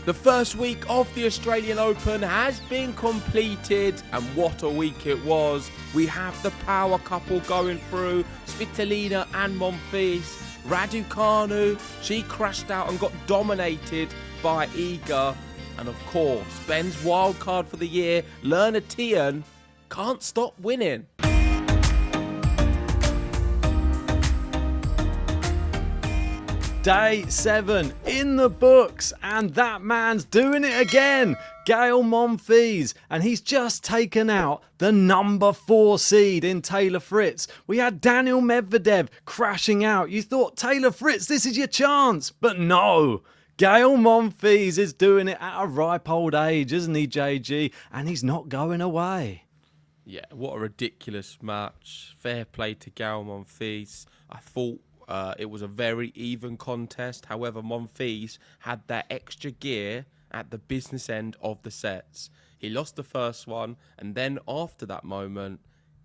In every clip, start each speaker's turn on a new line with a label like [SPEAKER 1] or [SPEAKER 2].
[SPEAKER 1] The first week of the Australian Open has been completed, and what a week it was. We have the power couple going through, Svitolina and Monfils. Raducanu, she crashed out and got dominated by Iga. And of course, Ben's wildcard for the year, learner Tien, can't stop winning.
[SPEAKER 2] Day 7 in the books, and that man's doing it again. Gael Monfils, and he's just taken out the number 4 seed in Taylor Fritz. We had Daniel Medvedev crashing out. You thought, Taylor Fritz, this is your chance. But no, Gael Monfils is doing it at a ripe old age, isn't he, JG? And he's not going away.
[SPEAKER 1] Yeah, what a ridiculous match. Fair play to Gael Monfils. I thought it was a very even contest. However, Monfils had that extra gear at the business end of the sets. He lost the first one, and then after that moment,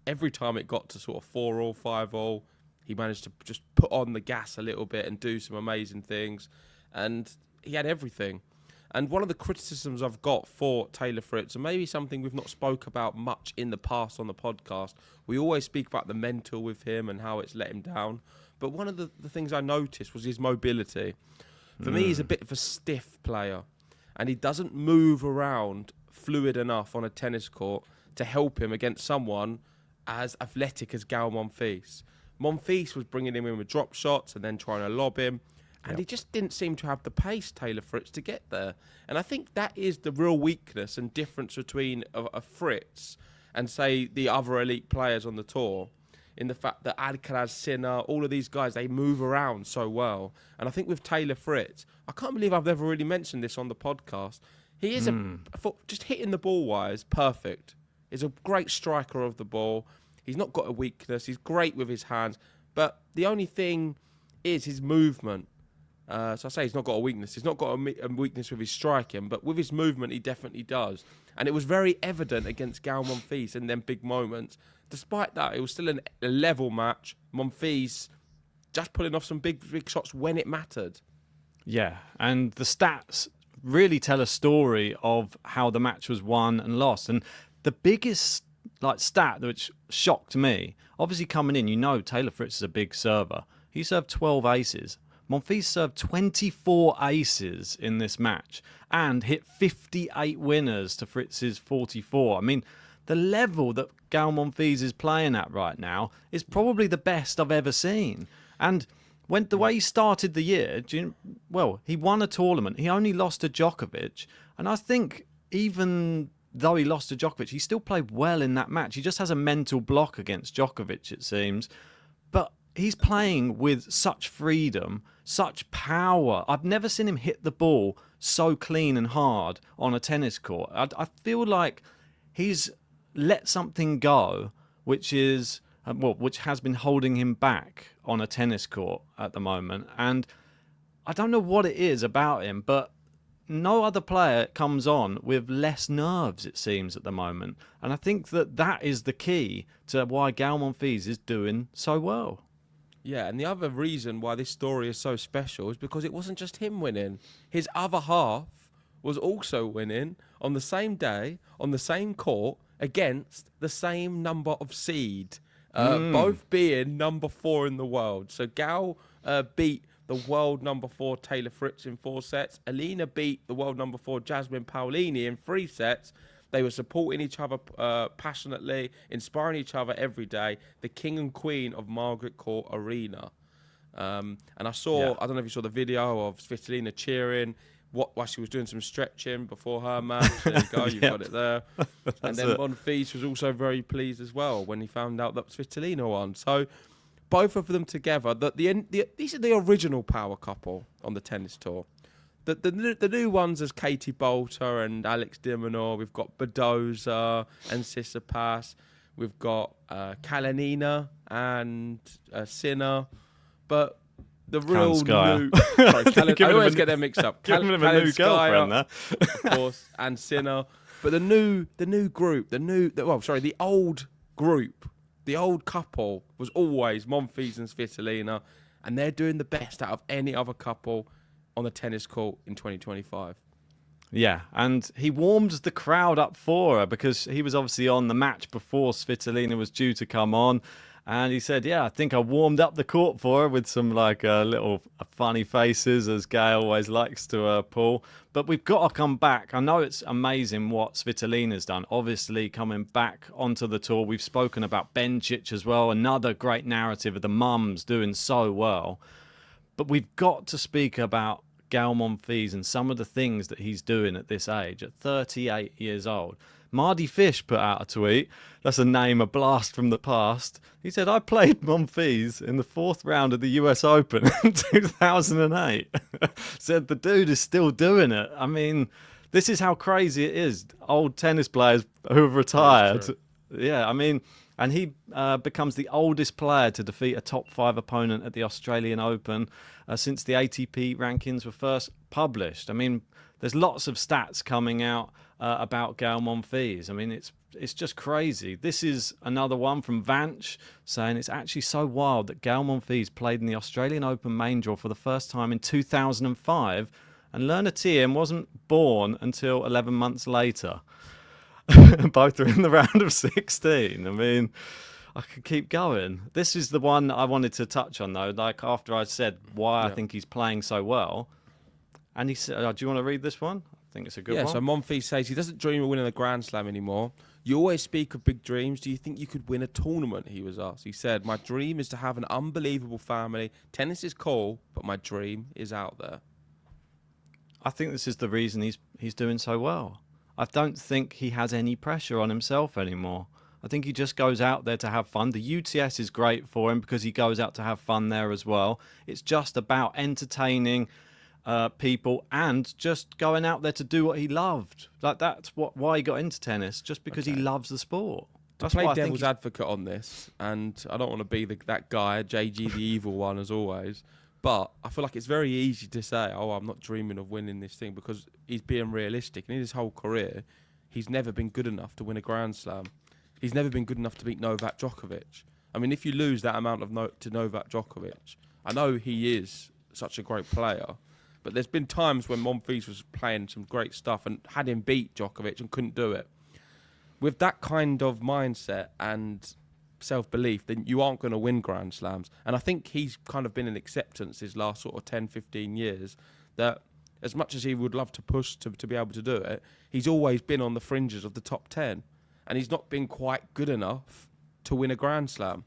[SPEAKER 1] every time it got to sort of 4-all, 5-all, he managed to just put on the gas a little bit and do some amazing things. And he had everything. And one of the criticisms I've got for Taylor Fritz, and maybe something we've not spoke about much in the past on the podcast, we always speak about the mental with him and how it's let him down. But one of the things I noticed was his mobility. For me, he's a bit of a stiff player, and he doesn't move around fluid enough on a tennis court to help him against someone as athletic as Gael Monfils. Monfils was bringing him in with drop shots and then trying to lob him, and he just didn't seem to have the pace, Taylor Fritz, to get there. And I think that is the real weakness and difference between a Fritz and, say, the other elite players on the tour, in the fact that Alcaraz, Sinner, all of these guys, they move around so well. And I think with Taylor Fritz, I can't believe I've never really mentioned this on the podcast. He is just hitting the ball wise, perfect. He's a great striker of the ball. He's not got a weakness. He's great with his hands. But the only thing is his movement. So I say he's not got a weakness. He's not got a weakness with his striking, but with his movement, he definitely does. And it was very evident against Gael Monfils in them big moments. Despite that, it was still a level match. Monfils just pulling off some big shots when it mattered.
[SPEAKER 2] Yeah, and the stats really tell a story of how the match was won and lost. And the biggest stat which shocked me, obviously coming in, you know Taylor Fritz is a big server. He served 12 aces. Monfils served 24 aces in this match and hit 58 winners to Fritz's 44. I mean, the level that Gael Monfils is playing at right now is probably the best I've ever seen. And the way he started the year, he won a tournament. He only lost to Djokovic. And I think even though he lost to Djokovic, he still played well in that match. He just has a mental block against Djokovic, it seems. But he's playing with such freedom, such power. I've never seen him hit the ball so clean and hard on a tennis court. I feel like he's let something go, which has been holding him back on a tennis court at the moment. And I don't know what it is about him, but no other player comes on with less nerves, it seems, at the moment. And I think that is the key to why Gael Monfils is doing so well.
[SPEAKER 1] Yeah, and the other reason why this story is so special is because it wasn't just him winning. His other half was also winning on the same day, on the same court, against the same number of seed, both being number 4 in the world. So Gael beat the world number 4 Taylor Fritz in 4 sets. Alina beat the world number 4 Jasmine Paolini in 3 sets. They were supporting each other passionately, inspiring each other every day. The king and queen of Margaret Court Arena. And I don't know if you saw the video of Svitolina cheering while she was doing some stretching before her match. There you go, you've got it there. And then Monfils was also very pleased as well when he found out that Svitolina won. So both of them together, these are the original power couple on the tennis tour. The new ones is Katie Bolter and Alex de Minaur. We've got Badoza and Tsitsipas. We've got Kalinina and Sinner. But the real new... Sorry, I always get them mixed up.
[SPEAKER 2] Giving him a new girlfriend there.
[SPEAKER 1] Of course, and Sinner. But the new group, the old group, the old couple was always Monfils and Svitolina, and they're doing the best out of any other couple on the tennis court in 2025.
[SPEAKER 2] Yeah, and he warmed the crowd up for her because he was obviously on the match before Svitolina was due to come on. And he said, yeah, I think I warmed up the court for her with some like little funny faces, as Gael always likes to pull. But we've got to come back. I know it's amazing what Svitolina's done. Obviously, coming back onto the tour. We've spoken about Bencic as well. Another great narrative of the mums doing so well. But we've got to speak about Gael Monfils and some of the things that he's doing at this age, at 38 years old. Mardy Fish put out a tweet. That's a name, a blast from the past. He said, I played Monfils in the 4th round of the US Open in 2008. Said the dude is still doing it. I mean, this is how crazy it is. Old tennis players who have retired. Yeah, I mean, and he becomes the oldest player to defeat a top 5 opponent at the Australian Open since the ATP rankings were first published. I mean, there's lots of stats coming out about Gael Monfils. I mean, it's just crazy. This is another one from Vanch saying it's actually so wild that Gael Monfils played in the Australian Open main draw for the first time in 2005 and Lerner Tien wasn't born until 11 months later. Both are in the round of 16. I mean, I could keep going. This is the one I wanted to touch on, though, like after I said why I think he's playing so well. And he said, do you want to read this one? I think it's a good one.
[SPEAKER 1] Yeah, so Monfils says he doesn't dream of winning a Grand Slam anymore. You always speak of big dreams. Do you think you could win a tournament? He was asked. He said, my dream is to have an unbelievable family. Tennis is cool, but my dream is out there.
[SPEAKER 2] I think this is the reason he's doing so well. I don't think he has any pressure on himself anymore. I think he just goes out there to have fun. The UTS is great for him because he goes out to have fun there as well. It's just about entertaining people and just going out there to do what he loved. Like that's why he got into tennis, just because he loves the sport.
[SPEAKER 1] To play devil's advocate on this, and I don't want to be that guy, JG the evil one as always, but I feel like it's very easy to say, oh, I'm not dreaming of winning this thing, because he's being realistic. And in his whole career, he's never been good enough to win a Grand Slam. He's never been good enough to beat Novak Djokovic. I mean, if you lose that amount to Novak Djokovic, I know he is such a great player, but there's been times when Monfils was playing some great stuff and had him beat Djokovic and couldn't do it. With that kind of mindset and self-belief, then you aren't going to win Grand Slams. And I think he's kind of been in acceptance his last sort of 10, 15 years that as much as he would love to push to be able to do it, he's always been on the fringes of the top 10. And he's not been quite good enough to win a Grand Slam.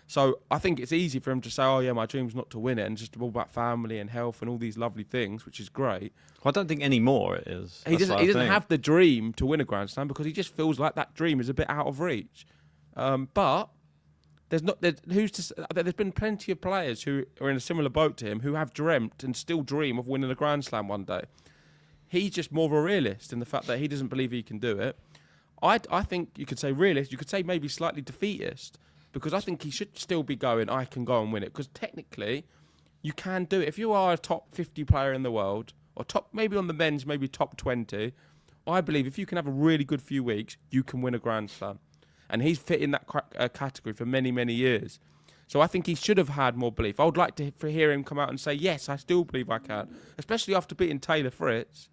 [SPEAKER 1] So I think it's easy for him to say, oh, yeah, my dream's not to win it, and just all about family and health and all these lovely things, which is great.
[SPEAKER 2] Well, I don't think anymore it is.
[SPEAKER 1] He doesn't have the dream to win a Grand Slam because he just feels like that dream is a bit out of reach. But there's been plenty of players who are in a similar boat to him who have dreamt and still dream of winning a Grand Slam one day. He's just more of a realist in the fact that he doesn't believe he can do it. I think you could say realist. You could say maybe slightly defeatist, because I think he should still be going, I can go and win it. Because technically, you can do it. If you are a top 50 player in the world, or top, maybe on the men's, maybe top 20, I believe if you can have a really good few weeks, you can win a Grand Slam. And he's fit in that category for many, many years. So I think he should have had more belief. I would like to hear him come out and say, yes, I still believe I can. Especially after beating Taylor Fritz.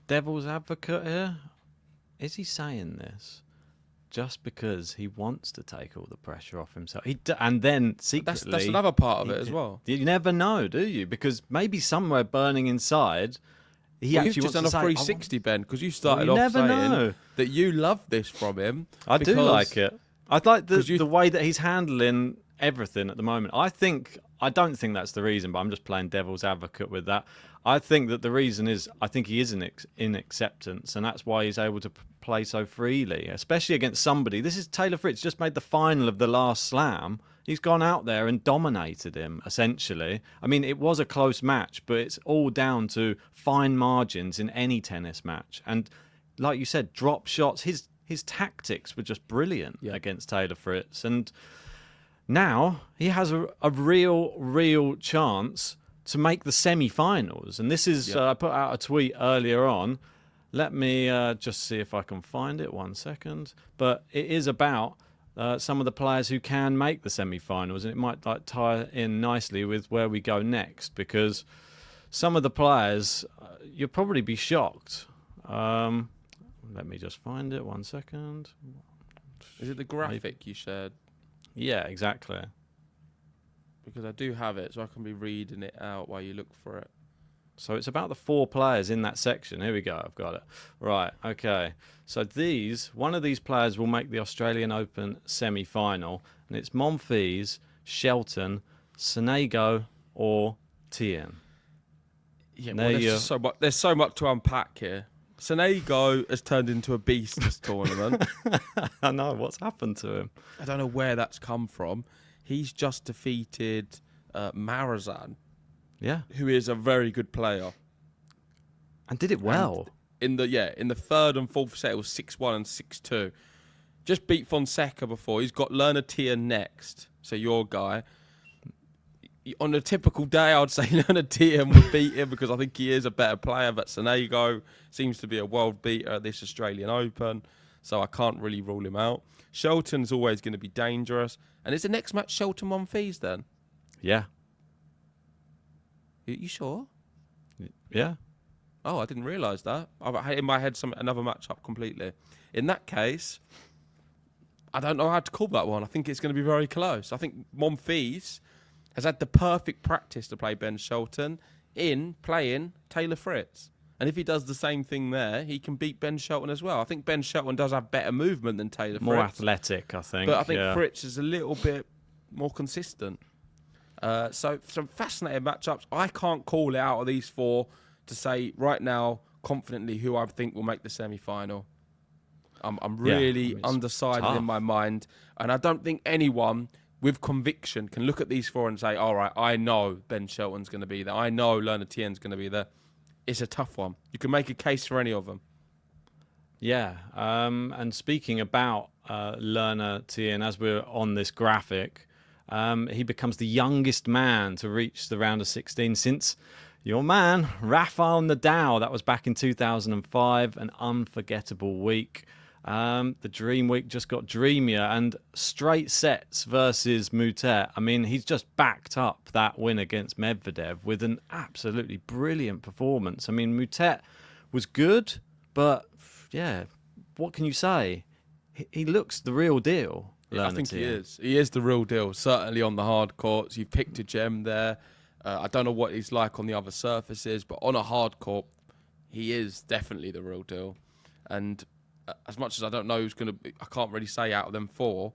[SPEAKER 2] Devil's advocate here? Is he saying this just because he wants to take all the pressure off himself? And then secretly...
[SPEAKER 1] That's another part of it as well.
[SPEAKER 2] You never know, do you? Because maybe somewhere burning inside...
[SPEAKER 1] You've just done a 360, Ben, because you started off saying that you love this from him.
[SPEAKER 2] I do like it. I like the way that he's handling everything at the moment. I don't think that's the reason, but I'm just playing devil's advocate with that. I think that the reason is I think he is in acceptance, and that's why he's able to play so freely, especially against somebody. This is Taylor Fritz, just made the final of the last slam. He's gone out there and dominated him, essentially. I mean, it was a close match, but it's all down to fine margins in any tennis match. And like you said, drop shots, his tactics were just brilliant against Taylor Fritz. And now he has a real chance to make the semi-finals. And this is, I put out a tweet earlier on. Let me just see if I can find it, 1 second. But it is about some of the players who can make the semi-finals, and it might tie in nicely with where we go next, because some of the players, you'll probably be shocked. Let me just find it. 1 second.
[SPEAKER 1] Is it the graphic you shared?
[SPEAKER 2] Yeah, exactly.
[SPEAKER 1] Because I do have it, so I can be reading it out while you look for it.
[SPEAKER 2] So it's about the 4 players in that section. Here we go. I've got it. Right. Okay. So one of these players will make the Australian Open semi-final, and it's Monfils, Shelton, Sonego, or Tien.
[SPEAKER 1] Yeah, well, there's so much to unpack here. Sonego has turned into a beast this tournament.
[SPEAKER 2] I know. What's happened to him?
[SPEAKER 1] I don't know where that's come from. He's just defeated Marazan, who is a very good player,
[SPEAKER 2] and did it well.
[SPEAKER 1] And in the third and fourth set, it was 6-1 and 6-2. Just beat Fonseca before. He's got Lerner Tien next. So your guy. On a typical day, I'd say Lerner Tien would beat him because I think he is a better player. But Sonego seems to be a world beater at this Australian Open, so I can't really rule him out. Shelton's always going to be dangerous. And is the next match Shelton Monfils then?
[SPEAKER 2] Yeah.
[SPEAKER 1] You sure?
[SPEAKER 2] Yeah.
[SPEAKER 1] Oh, I didn't realise that. I had in my head another matchup completely. In that case, I don't know how to call that one. I think it's going to be very close. I think Monfils has had the perfect practice to play Ben Shelton in playing Taylor Fritz. And if he does the same thing there, he can beat Ben Shelton as well. I think Ben Shelton does have better movement than Taylor Fritz.
[SPEAKER 2] More athletic, I think.
[SPEAKER 1] But I think Fritz is a little bit more consistent. So some fascinating matchups. I can't call it out of these 4 to say right now confidently who I think will make the semi-final. I'm really undecided in my mind. And I don't think anyone with conviction can look at these 4 and say, all right, I know Ben Shelton's going to be there. I know Lerner Tien's going to be there. It's a tough one. You can make a case for any of them.
[SPEAKER 2] Yeah. And speaking about Lerner Tien, as we're on this graphic, he becomes the youngest man to reach the round of 16 since your man, Rafael Nadal. That was back in 2005, an unforgettable week. The Dream Week just got dreamier, and straight sets versus Moutet. I mean, he's just backed up that win against Medvedev with an absolutely brilliant performance. I mean, Moutet was good, but yeah, what can you say? He looks the real deal.
[SPEAKER 1] Yeah, I think he is. He is the real deal, certainly on the hard courts. You've picked a gem there. I don't know what he's like on the other surfaces, but on a hard court, he is definitely the real deal. And as much as I don't know who's going to be, I can't really say out of them 4.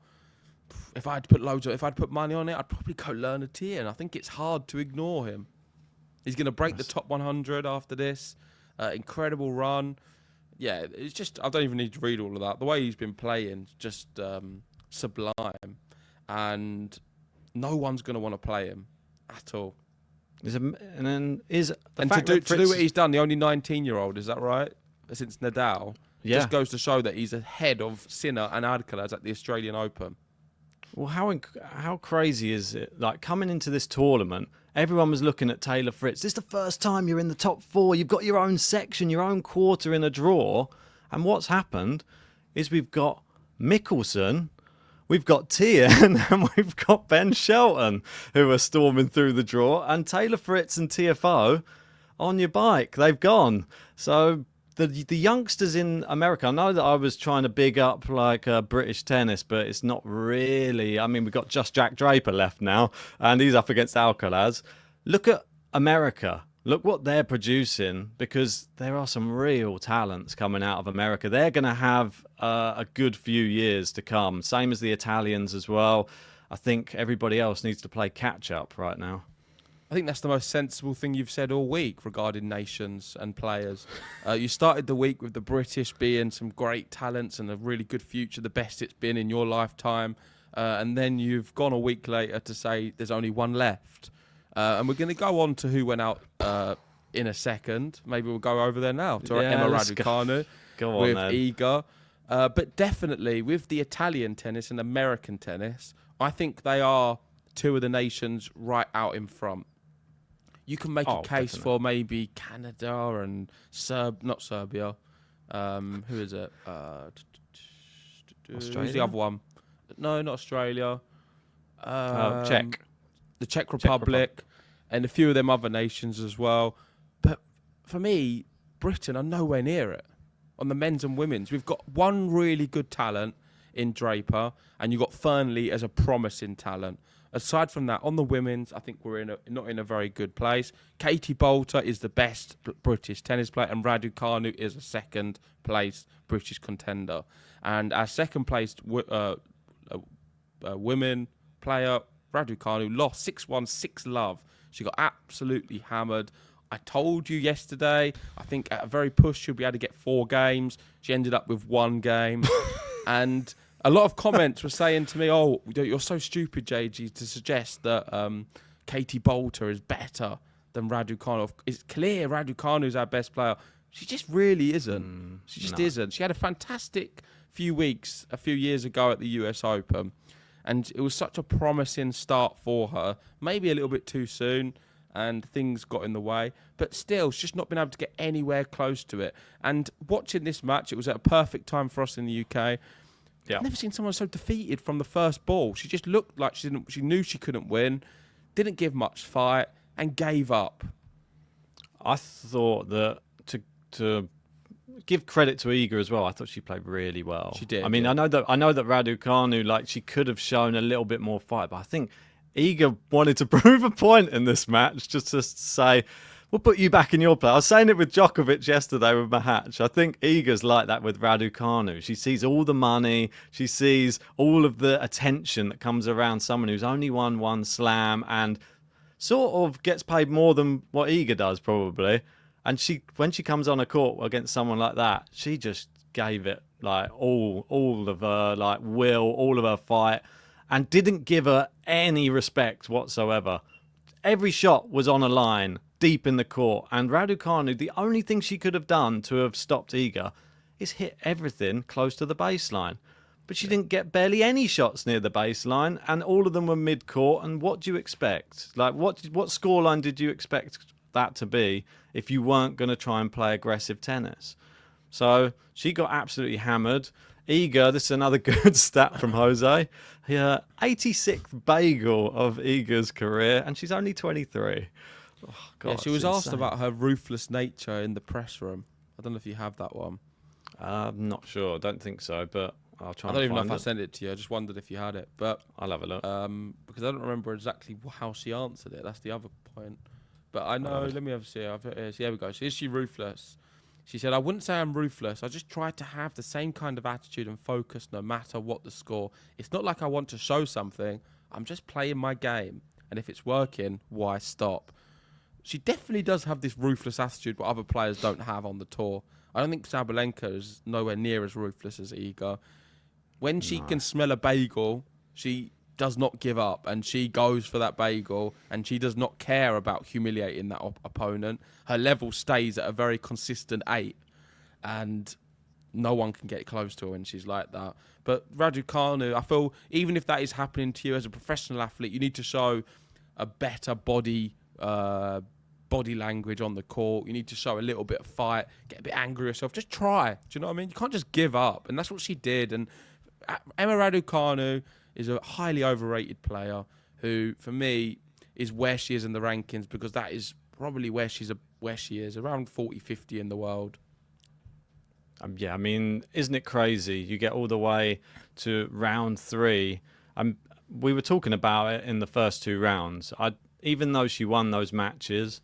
[SPEAKER 1] If I'd put money on it, I'd probably go Lerner Tien. I think it's hard to ignore him. He's going to break the top 100 after this. Incredible run. Yeah, it's just, I don't even need to read all of that. The way he's been playing, just sublime. And no one's going to want to play him at all.
[SPEAKER 2] To do
[SPEAKER 1] what he's done, the only 19-year-old, is that right? Since Nadal.
[SPEAKER 2] Yeah.
[SPEAKER 1] Just goes to show that he's ahead of Sinner and Alcaraz at the Australian Open.
[SPEAKER 2] Well, how crazy is it? Like, coming into this tournament, everyone was looking at Taylor Fritz. This is the first time you're in the top 4. You've got your own section, your own quarter in a draw. And what's happened is we've got Mickelson, we've got Tien, and we've got Ben Shelton, who are storming through the draw. And Taylor Fritz and TFO on your bike. They've gone. So the youngsters in America, I know that I was trying to big up like British tennis, but it's not really. I mean, we've got just Jack Draper left now, and he's up against Alcaraz. Look at America. Look what they're producing, because there are some real talents coming out of America. They're going to have a good few years to come, same as the Italians as well. I think everybody else needs to play catch up right now.
[SPEAKER 1] I think that's the most sensible thing you've said all week regarding nations and players. You started the week with the British being some great talents and a really good future, the best it's been in your lifetime. And then you've gone a week later to say there's only one left. And we're going to go on to who went out in a second. Maybe we'll go over there now to Emma Raducanu with Iga. But definitely with the Italian tennis and American tennis, I think they are 2 of the nations right out in front. You can make a case for maybe Canada and not Serbia. Who is it?
[SPEAKER 2] Australia?
[SPEAKER 1] Who's the other one? No, not Australia.
[SPEAKER 2] Czech.
[SPEAKER 1] The Czech Republic. and a few of them other nations as well. But for me, Britain are nowhere near it on the men's and women's. We've got one really good talent in Draper, and you've got Fernley as a promising talent. Aside from that, on the women's, I think we're not in a very good place. Katie Boulter is the best British tennis player, and Raducanu is a second-placed British contender. And our second-placed women player, Raducanu, lost 6-1, 6-love. She got absolutely hammered. I told you yesterday, I think at a very push, she'll be able to get 4 games. She ended up with 1 game. And a lot of comments were saying to me, oh, you're so stupid, JG, to suggest that Katie Boulter is better than Raducanu. It's clear Raducanu's our best player. She just really isn't. She just isn't. She had a fantastic few weeks a few years ago at the US Open, and it was such a promising start for her. Maybe a little bit too soon, and things got in the way. But still, she's just not been able to get anywhere close to it. And watching this match, it was at a perfect time for us in the UK. Yeah. I've never seen someone so defeated from the first ball. She just looked like she knew she couldn't win, didn't give much fight, and gave up.
[SPEAKER 2] I thought that to give credit to Iga as well, I thought she played really well.
[SPEAKER 1] She did.
[SPEAKER 2] I mean, yeah. I know that Raducanu, like, she could have shown a little bit more fight, but I think Iga wanted to prove a point in this match, just to say, we'll put you back in your play. I was saying it with Djokovic yesterday with Mahatch. I think Iga's like that with Raducanu. She sees all the money. She sees all of the attention that comes around someone who's only won 1 slam and sort of gets paid more than what Iga does, probably. And when she comes on a court against someone like that, she just gave it like all of her like will, all of her fight, and didn't give her any respect whatsoever. Every shot was on a line, deep in the court, and Raducanu, the only thing she could have done to have stopped Iga is hit everything close to the baseline. But she didn't get barely any shots near the baseline, and all of them were mid-court. And what do you expect? Like, what scoreline did you expect that to be if you weren't going to try and play aggressive tennis? So she got absolutely hammered. Iga, this is another good stat from Jose. 86th bagel of Iga's career, and she's only 23. Oh, God,
[SPEAKER 1] yeah, she was asked about her ruthless nature in the press room. I don't know if you have that one.
[SPEAKER 2] I'm not sure. I don't think so, but I'll try.
[SPEAKER 1] I don't even know if I sent it to you. I just wondered if you had it, but
[SPEAKER 2] I'll have a look.
[SPEAKER 1] Because I don't remember exactly how she answered it. That's the other point. But I know. Let me have a see. Here we go. So is she ruthless? She said, I wouldn't say I'm ruthless. I just try to have the same kind of attitude and focus no matter what the score. It's not like I want to show something. I'm just playing my game. And if it's working, why stop? She definitely does have this ruthless attitude, but other players don't have on the tour. I don't think Sabalenka is nowhere near as ruthless as Iga. When she can smell a bagel, she does not give up, and she goes for that bagel, and she does not care about humiliating that opponent. Her level stays at a very consistent 8, and no one can get close to her when she's like that. But Raducanu, I feel, even if that is happening to you as a professional athlete, you need to show a better body language on the court. You need to show a little bit of fight, get a bit angry yourself. Just try. Do you know what I mean? You can't just give up, and that's what she did. And Emma Raducanu is a highly overrated player who, for me, is where she is in the rankings, because that is probably where she is, around 40, 50 in the world.
[SPEAKER 2] Yeah, I mean, isn't it crazy? You get all the way to round 3. We were talking about it in the first 2 rounds. Even though she won those matches,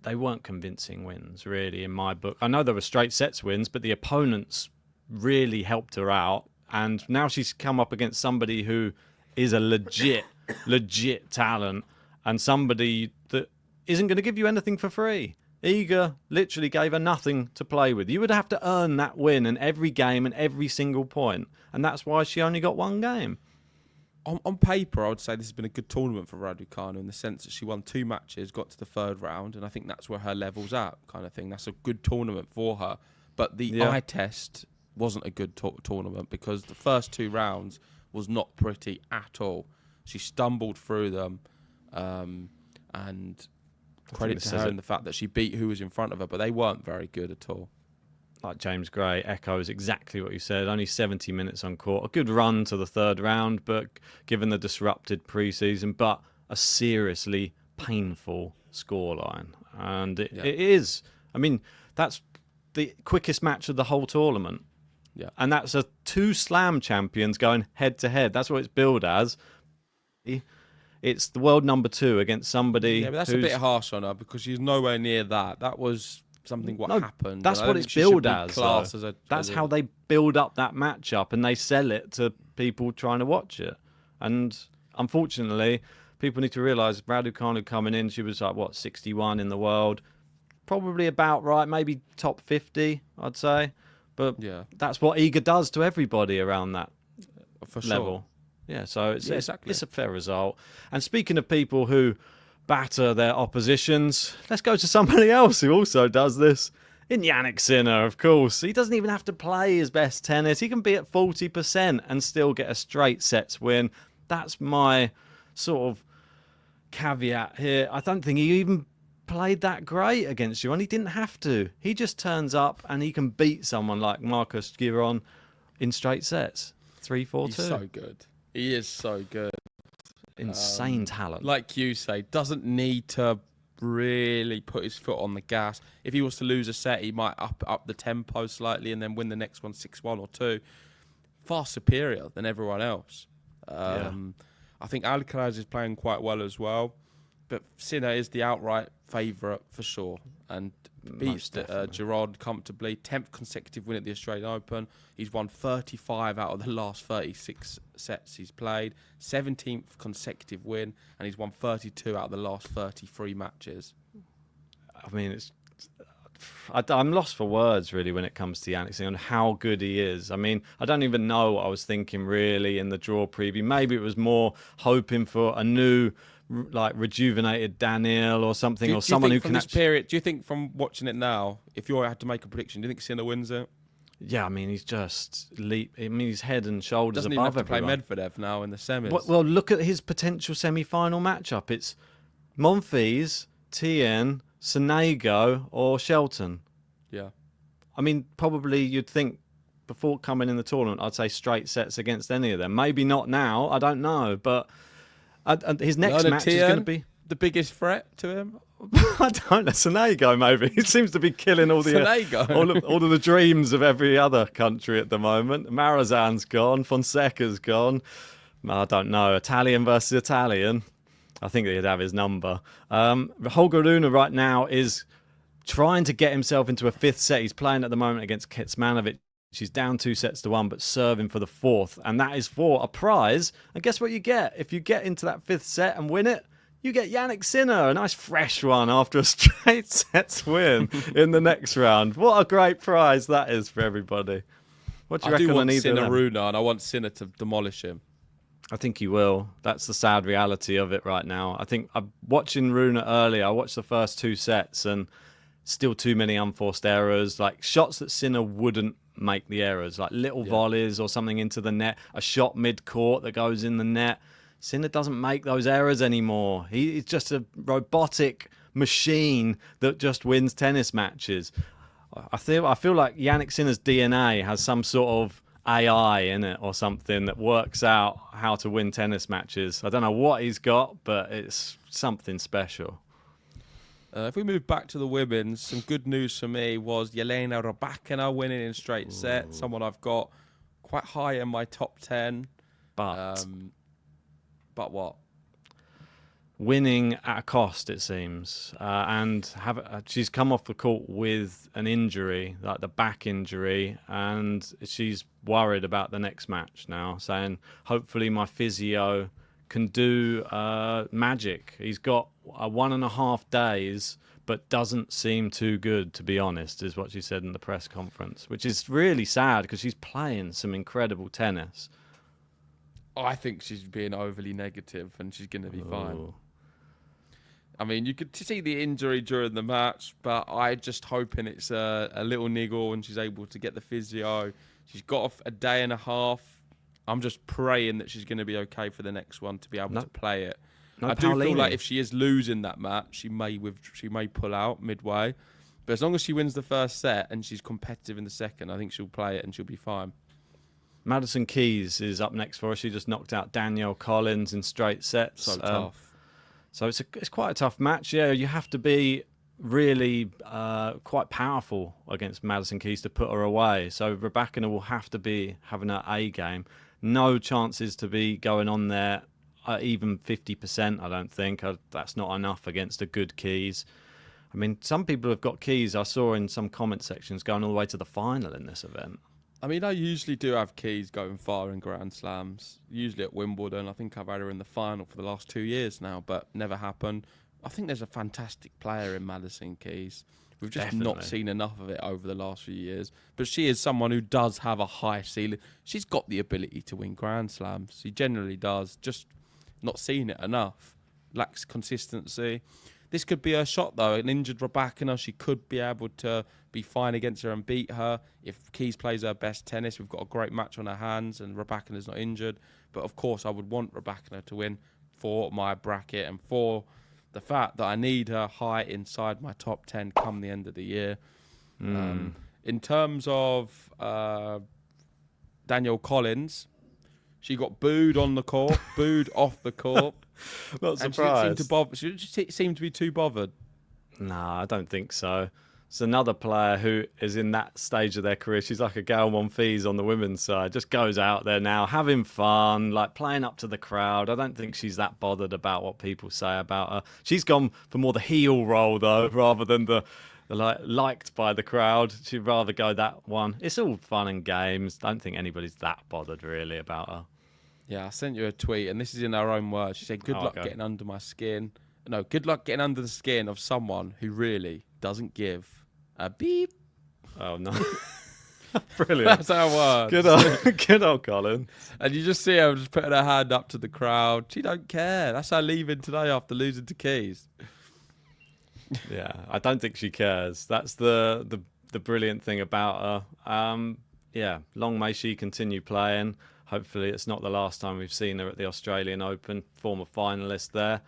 [SPEAKER 2] they weren't convincing wins, really, in my book. I know there were straight sets wins, but the opponents really helped her out. And now she's come up against somebody who is a legit talent, and somebody that isn't going to give you anything for free. Iga literally gave her nothing to play with. You would have to earn that win in every game and every single point. And that's why she only got 1 game.
[SPEAKER 1] On paper, I would say this has been a good tournament for Raducanu in the sense that she won 2 matches, got to the 3rd round, and I think that's where her level's at, kind of thing. That's a good tournament for her. But the eye test wasn't a good tournament, because the first 2 rounds was not pretty at all. She stumbled through them, and credit to her in the fact that she beat who was in front of her, but they weren't very good at all.
[SPEAKER 2] Like James Gray echoes exactly what you said. Only 70 minutes on court. A good run to the 3rd round, but given the disrupted pre-season, but a seriously painful scoreline. And it is. I mean, that's the quickest match of the whole tournament.
[SPEAKER 1] Yeah.
[SPEAKER 2] And that's two slam champions going head to head. That's what it's billed as. It's the world number 2 against somebody.
[SPEAKER 1] Yeah, but that's a bit harsh on her because she's nowhere near that. That was something happened.
[SPEAKER 2] That's what it's billed as. That's how they build up that matchup and they sell it to people trying to watch it. And unfortunately, people need to realise Raducanu coming in, she was like, 61 in the world. Probably about right, maybe top 50, I'd say. But that's what Iga does to everybody around that level.
[SPEAKER 1] Sure.
[SPEAKER 2] Yeah, so it's a fair result. And speaking of people who batter their oppositions, let's go to somebody else who also does this. In Jannik Sinner, of course. He doesn't even have to play his best tennis. He can be at 40% and still get a straight sets win. That's my sort of caveat here. I don't think he even played that great against Giron. He didn't have to. He just turns up and he can beat someone like Marcus Giron in straight sets. 3-4-2.
[SPEAKER 1] He's so good. He is so good.
[SPEAKER 2] Insane talent.
[SPEAKER 1] Like you say, doesn't need to really put his foot on the gas. If he was to lose a set, he might up the tempo slightly and then win the next one 6-1 or 2. Far superior than everyone else. I think Alcaraz is playing quite well as well. But Sinner is the outright favourite for sure and beats Giron comfortably. 10th consecutive win at the Australian Open. He's won 35 out of the last 36 sets he's played. 17th consecutive win, and he's won 32 out of the last 33 matches.
[SPEAKER 2] I mean, I'm lost for words, really, when it comes to Jannik Sinner and how good he is. I mean, I don't even know what I was thinking, really, in the draw preview. Maybe it was more hoping for a new, rejuvenated Daniel or something, or someone who can
[SPEAKER 1] period. Do you think from watching it now, if you had to make a prediction, do you think Sinner wins it?
[SPEAKER 2] Yeah, I mean, he's just he's head and shoulders
[SPEAKER 1] above
[SPEAKER 2] above
[SPEAKER 1] everyone.
[SPEAKER 2] Doesn't
[SPEAKER 1] even have to play Medvedev now in the semis.
[SPEAKER 2] Well, look at his potential semi-final matchup. It's Monfils, Tien, Sonego or Shelton.
[SPEAKER 1] Yeah. I
[SPEAKER 2] mean, probably you'd think before coming in the tournament, I'd say straight sets against any of them. Maybe not now, I don't know. But his next match is going to be
[SPEAKER 1] the biggest threat to him.
[SPEAKER 2] I don't know. Sonego, maybe. He seems to be killing all the all of the dreams of every other country at the moment. Marazan's gone. Fonseca's gone. I don't know. Italian versus Italian. I think he'd have his number. Holger Rune right now is trying to get himself into a 5th set. He's playing at the moment against Kecmanovic. She's down 2-1, but serving for the 4th. And that is for a prize. And guess what you get? If you get into that 5th set and win it, you get Jannik Sinner, a nice fresh one after a straight sets win in the next round. What a great prize that is for everybody. What do you reckon on either
[SPEAKER 1] Sinner Rune, and I want Sinner to demolish him.
[SPEAKER 2] I think he will. That's the sad reality of it right now. I think I'm watching Rune earlier. I watched the first 2 sets and still too many unforced errors, like shots that Sinner wouldn't make the errors, like little volleys or something into the net, a shot mid-court that goes in the net. Sinner doesn't make those errors anymore. He's just a robotic machine that just wins tennis matches. I feel like Jannik Sinner's DNA has some sort of AI in it or something that works out how to win tennis matches. I don't know what he's got, but it's something special.
[SPEAKER 1] If we move back to the women's, some good news for me was Jelena Raducanu winning in straight sets. Someone I've got quite high in my top 10. But what?
[SPEAKER 2] Winning at a cost, it seems. She's come off the court with an injury, like the back injury, and she's worried about the next match now, saying, hopefully my physio can do magic. He's got 1.5 days, but doesn't seem too good, to be honest, is what she said in the press conference, which is really sad because she's playing some incredible tennis.
[SPEAKER 1] I think she's being overly negative and she's going to be fine. I mean, you could see the injury during the match, but I'm just hoping it's a little niggle and she's able to get the physio. She's got a day and a half. I'm just praying that she's going to be okay for the next one to be able to play it. I do feel like if she is losing that match, she may pull out midway. But as long as she wins the first set and she's competitive in the second, I think she'll play it and she'll be fine.
[SPEAKER 2] Madison Keys is up next for us. She just knocked out Danielle Collins in straight sets.
[SPEAKER 1] So tough.
[SPEAKER 2] So it's quite a tough match. Yeah, you have to be really quite powerful against Madison Keys to put her away. So Raducanu will have to be having her A game. No chances to be going on there even 50%, I don't think. That's not enough against a good Keys. I mean, some people have got Keys, I saw in some comment sections, going all the way to the final in this event.
[SPEAKER 1] I mean, I usually do have Keys going far in Grand Slams, usually at Wimbledon. I think I've had her in the final for the last 2 years now, but never happened. I think there's a fantastic player in Madison Keys. We've just not seen enough of it over the last few years. But she is someone who does have a high ceiling. She's got the ability to win Grand Slams. She generally does, just not seen it enough. Lacks consistency. This could be her shot, though. An injured Raducanu, she could be able to be fine against her and beat her. If Keys plays her best tennis, we've got a great match on her hands and Raducanu's not injured. But, of course, I would want Raducanu to win for my bracket and for the fact that I need her high inside my top 10 come the end of the year. In terms of Danielle Collins, she got booed on the court, booed off the court.
[SPEAKER 2] Not surprised.
[SPEAKER 1] She didn't seem to be too bothered.
[SPEAKER 2] No, I don't think so. It's another player who is in that stage of their career. She's like a Gael Monfils on the women's side. Just goes out there now, having fun, like playing up to the crowd. I don't think she's that bothered about what people say about her. She's gone for more the heel role, though, rather than the liked by the crowd. She'd rather go that one. It's all fun and games. Don't think anybody's that bothered, really, about her.
[SPEAKER 1] Yeah, I sent you a tweet, and this is in her own words. She said, good luck getting under my skin. No, good luck getting under the skin of someone who really doesn't give a beep.
[SPEAKER 2] Oh, no. Brilliant.
[SPEAKER 1] That's our word.
[SPEAKER 2] Good old Colin.
[SPEAKER 1] And you just see her just putting her hand up to the crowd. She don't care. That's her leaving today after losing to Keys.
[SPEAKER 2] Yeah, I don't think she cares. That's the brilliant thing about her. Yeah, long may she continue playing. Hopefully it's not the last time we've seen her at the Australian Open, former finalist there.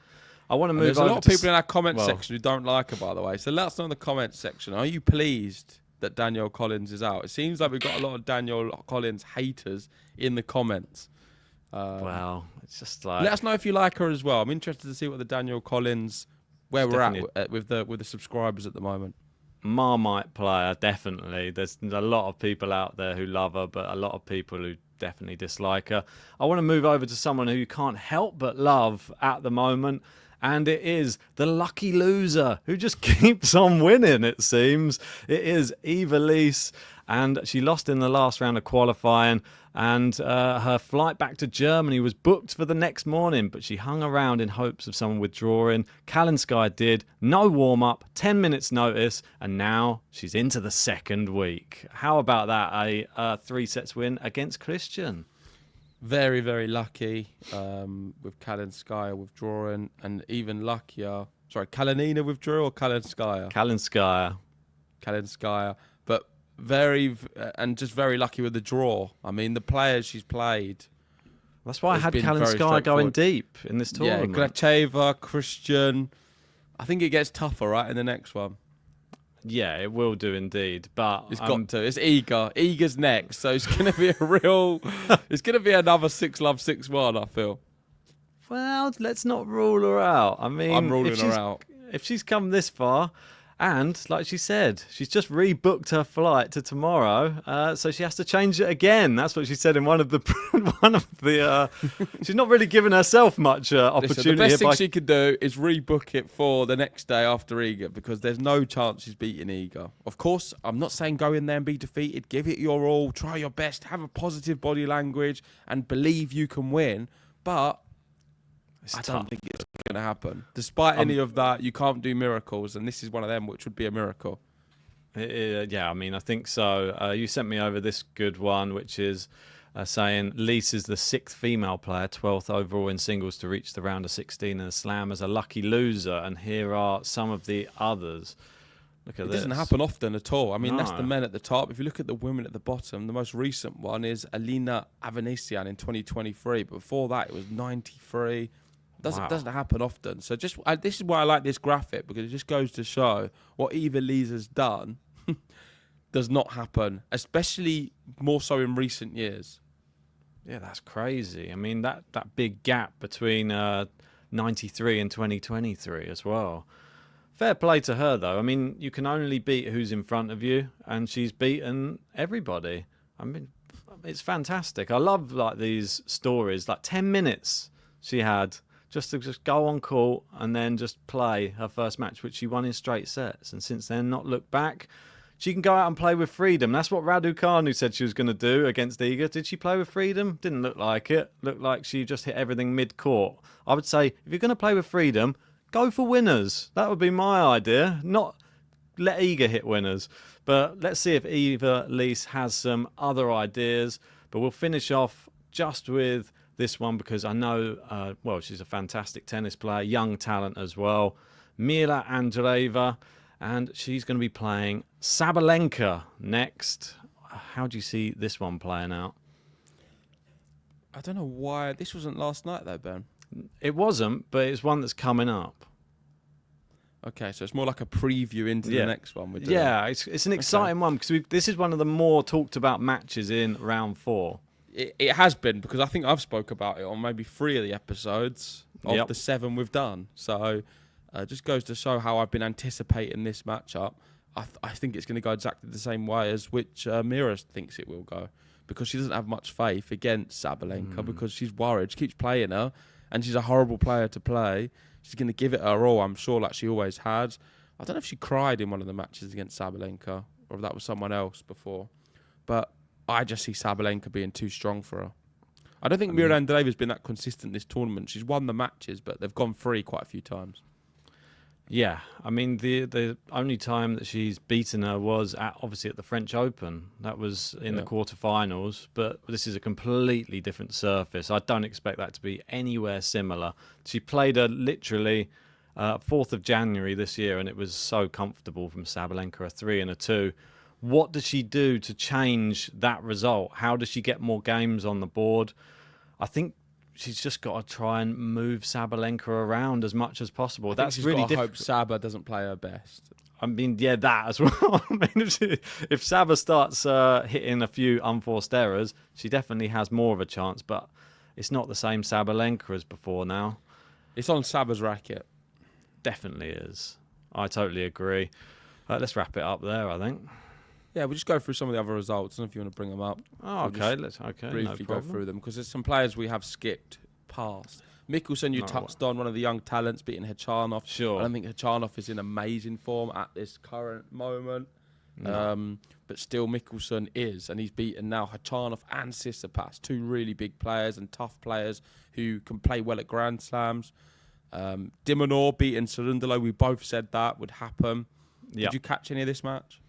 [SPEAKER 2] I want to move on.
[SPEAKER 1] There's a lot of people in our comment section who don't like her, by the way. So let us know in the comment section. Are you pleased that Danielle Collins is out? It seems like we've got a lot of Danielle Collins haters in the comments.
[SPEAKER 2] Well, it's just like...
[SPEAKER 1] Let us know if you like her as well. I'm interested to see what the Danielle Collins, where we're at with the subscribers at the moment.
[SPEAKER 2] Marmite player, definitely. There's a lot of people out there who love her, but a lot of people who definitely dislike her. I want to move over to someone who you can't help but love at the moment, and it is the lucky loser who just keeps on winning, it seems. It is Iga Swiatek, and she lost in the last round of qualifying, and her flight back to Germany was booked for the next morning, but she hung around in hopes of someone withdrawing. Kalinskaya did. No warm-up, 10 minutes notice, and now she's into the second week. How about that, a 3-sets win against Christian?
[SPEAKER 1] Very, very lucky with Kalinskaya withdrawing, and even luckier. Sorry, Kalinina withdrew or Kalinskaya? Kalinskaya. But just very lucky with the draw. I mean, the players she's played.
[SPEAKER 2] That's why I had Kalinskaya going deep in this tournament.
[SPEAKER 1] Yeah, Gracheva, Christian. I think it gets tougher, right, in the next one.
[SPEAKER 2] Yeah, it will do indeed. But
[SPEAKER 1] it's got to. It's Iga. Iga's next, so it's going to be it's going to be another 6-love 6-1. I feel.
[SPEAKER 2] Well, let's not rule her out. I mean,
[SPEAKER 1] I'm ruling her out.
[SPEAKER 2] If she's come this far, and like she said, she's just rebooked her flight to tomorrow, so she has to change it again. That's what she said in one of the she's not really giving herself much opportunity.
[SPEAKER 1] Listen, the best thing she could do is rebook it for the next day after Iga, because there's no chance she's beating Iga. Of course, I'm not saying go in there and be defeated. Give it your all. Try your best. Have a positive body language and believe you can win. But I don't think it's going to happen. Despite any of that, you can't do miracles, and this is one of them which would be a miracle.
[SPEAKER 2] Yeah, I mean, I think so. You sent me over this good one, which is saying Lise is the 6th female player, 12th overall in singles to reach the round of 16 in the Slam as a lucky loser, and here are some of the others. Look at this. It
[SPEAKER 1] doesn't happen often at all. I mean, that's the men at the top. If you look at the women at the bottom, the most recent one is Alina Avanesian in 2023. But before that, it was 93. Doesn't happen often. So this is why I like this graphic, because it just goes to show what Iga Swiatek has done does not happen, especially more so in recent years.
[SPEAKER 2] Yeah, that's crazy. I mean, that big gap between 93 in 2023 as well. Fair play to her, though. I mean, you can only beat who's in front of you, and she's beaten everybody. I mean, it's fantastic. I love like these stories. Like 10 minutes she had just to just go on court and then just play her first match, which she won in straight sets. And since then, not looked back. She can go out and play with freedom. That's what Raducanu said she was going to do against Iga. Did she play with freedom? Didn't look like it. Looked like she just hit everything mid-court. I would say, if you're going to play with freedom, go for winners. That would be my idea. Not let Iga hit winners. But let's see if Eva Lees has some other ideas. But we'll finish off just with this one because I know, she's a fantastic tennis player, young talent as well. Mila Andreeva, and she's going to be playing Sabalenka next. How do you see this one playing out?
[SPEAKER 1] I don't know why. This wasn't last night, though, Ben.
[SPEAKER 2] It wasn't, but it's one that's coming up.
[SPEAKER 1] Okay, so it's more like a preview into the next one.
[SPEAKER 2] It's an exciting one because this is one of the more talked about matches in round 4.
[SPEAKER 1] It has been because I think I've spoke about it on maybe 3 of the episodes of the 7 we've done. So just goes to show how I've been anticipating this matchup. I think it's going to go exactly the same way as which Mira thinks it will go because she doesn't have much faith against Sabalenka because she's worried. She keeps playing her and she's a horrible player to play. She's going to give it her all, I'm sure, like she always has. I don't know if she cried in one of the matches against Sabalenka or if that was someone else before. But I just see Sabalenka being too strong for her. I don't think Mira Andreeva's been that consistent this tournament. She's won the matches, but they've gone free quite a few times.
[SPEAKER 2] Yeah, I mean, the only time that she's beaten her was obviously at the French Open. That was in the quarterfinals, but this is a completely different surface. I don't expect that to be anywhere similar. She played her literally 4th of January this year, and it was so comfortable from Sabalenka, a 3 and a 2. What does she do to change that result? How does she get more games on the board? I think she's just got to try and move Sabalenka around as much as possible. That's really difficult.
[SPEAKER 1] Hope Saba doesn't play her best.
[SPEAKER 2] I mean, yeah, that as well. I mean, if Saba starts hitting a few unforced errors, she definitely has more of a chance. But it's not the same Sabalenka as before now.
[SPEAKER 1] It's on Saba's racket.
[SPEAKER 2] Definitely is. I totally agree. Let's wrap it up there, I think.
[SPEAKER 1] Yeah, we'll just go through some of the other results. I don't know if you want to bring them up.
[SPEAKER 2] Oh, okay. Let's
[SPEAKER 1] briefly go through them because there's some players we have skipped past. Mikkelsen, you touched on, one of the young talents, beating Hechanov.
[SPEAKER 2] Sure.
[SPEAKER 1] I don't think Hechanov is in amazing form at this current moment.
[SPEAKER 2] No.
[SPEAKER 1] But still, Mikkelsen is, and he's beaten now Hechanov and Tsitsipas, 2 really big players and tough players who can play well at Grand Slams. Dimonor beating Cerundolo, we both said that would happen.
[SPEAKER 2] Yep.
[SPEAKER 1] Did you catch any of this match?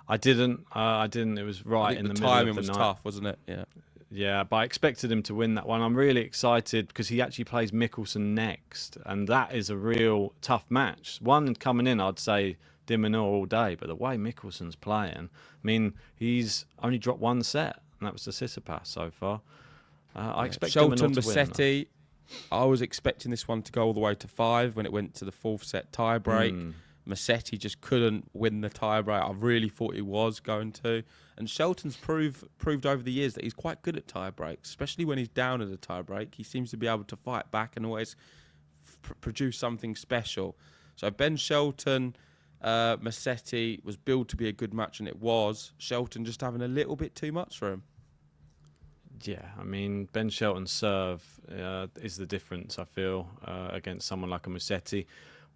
[SPEAKER 2] I didn't. It was right in the middle of the night.
[SPEAKER 1] The timing was tough, wasn't it? Yeah.
[SPEAKER 2] Yeah, but I expected him to win that one. I'm really excited because he actually plays Mikkelsen next, and that is a real tough match. One coming in, I'd say Dimonor all day, but the way Mikkelsen's playing, I mean, he's only dropped 1 set, and that was the Tsitsipas so far. I expect
[SPEAKER 1] Shelton
[SPEAKER 2] Dimonor to win.
[SPEAKER 1] Musetti, I was expecting this one to go all the way to 5 when it went to the 4th set tie break. Musetti just couldn't win the tie-break. I really thought he was going to. And Shelton's proved over the years that he's quite good at tie-breaks, especially when he's down at a tie-break. He seems to be able to fight back and always produce something special. So Ben Shelton, Musetti was billed to be a good match, and it was. Shelton just having a little bit too much for him.
[SPEAKER 2] Yeah, I mean, Ben Shelton's serve is the difference, I feel, against someone like a Musetti.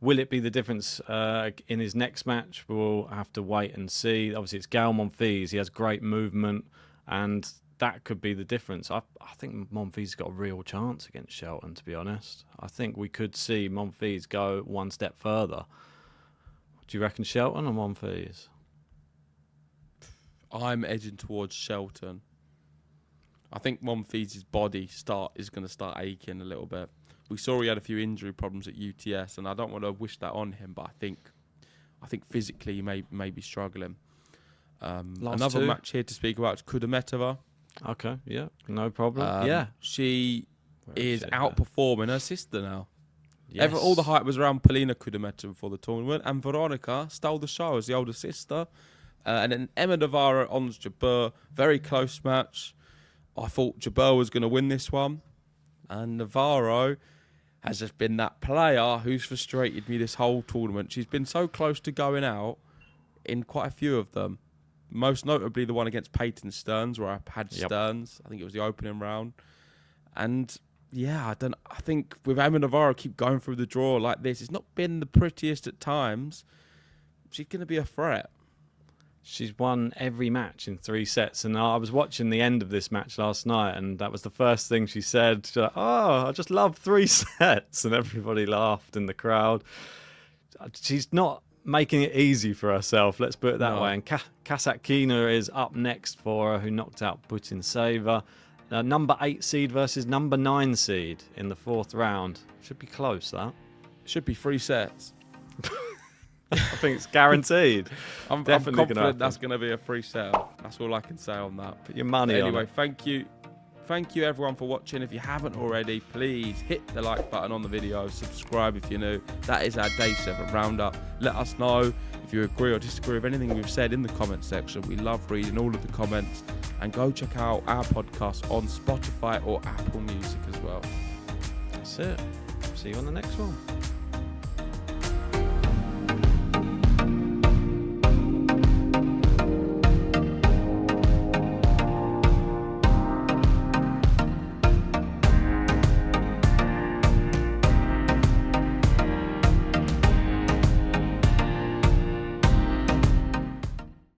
[SPEAKER 2] Will it be the difference in his next match? We'll have to wait and see. Obviously, it's Gael Monfils. He has great movement, and that could be the difference. I think Monfils got a real chance against Shelton, to be honest. I think we could see Monfils go 1 step further. Do you reckon Shelton or Monfils?
[SPEAKER 1] I'm edging towards Shelton. I think Monfils' body is going to start aching a little bit. We saw he had a few injury problems at UTS, and I don't want to wish that on him, but I think physically he may be struggling. Another match here to speak about is Kudermetova.
[SPEAKER 2] Okay, yeah, no problem.
[SPEAKER 1] She is outperforming her sister now.
[SPEAKER 2] Yes.
[SPEAKER 1] All the hype was around Polina Kudermetova before the tournament, and Veronica stole the show as the older sister. And then Emma Navarro on Jabeur, very close match. I thought Jabeur was going to win this one, and Navarro has just been that player who's frustrated me this whole tournament. She's been so close to going out in quite a few of them. Most notably the one against Peyton Stearns, where I had Stearns. I think it was the opening round. And yeah, I think with Emma Navarro keep going through the draw like this, it's not been the prettiest at times. She's going to be a threat.
[SPEAKER 2] She's won every match in 3 sets. And I was watching the end of this match last night, and that was the first thing she said. She's like, I just love 3 sets. And everybody laughed in the crowd. She's not making it easy for herself, let's put it that way. And Kasatkina is up next for her, who knocked out Putintseva. Number 8 seed versus number 9 seed in the 4th round. Should be close, that.
[SPEAKER 1] Should be 3 sets.
[SPEAKER 2] I think it's guaranteed.
[SPEAKER 1] I'm confident that's going to be a free set. That's all I can say on that.
[SPEAKER 2] Put your money on it.
[SPEAKER 1] Thank you. Thank you everyone for watching. If you haven't already, please hit the like button on the video. Subscribe if you're new. That is our Day 7 roundup. Let us know if you agree or disagree with anything we've said in the comments section. We love reading all of the comments. And go check out our podcast on Spotify or Apple Music as well.
[SPEAKER 2] That's it. See you on the next one.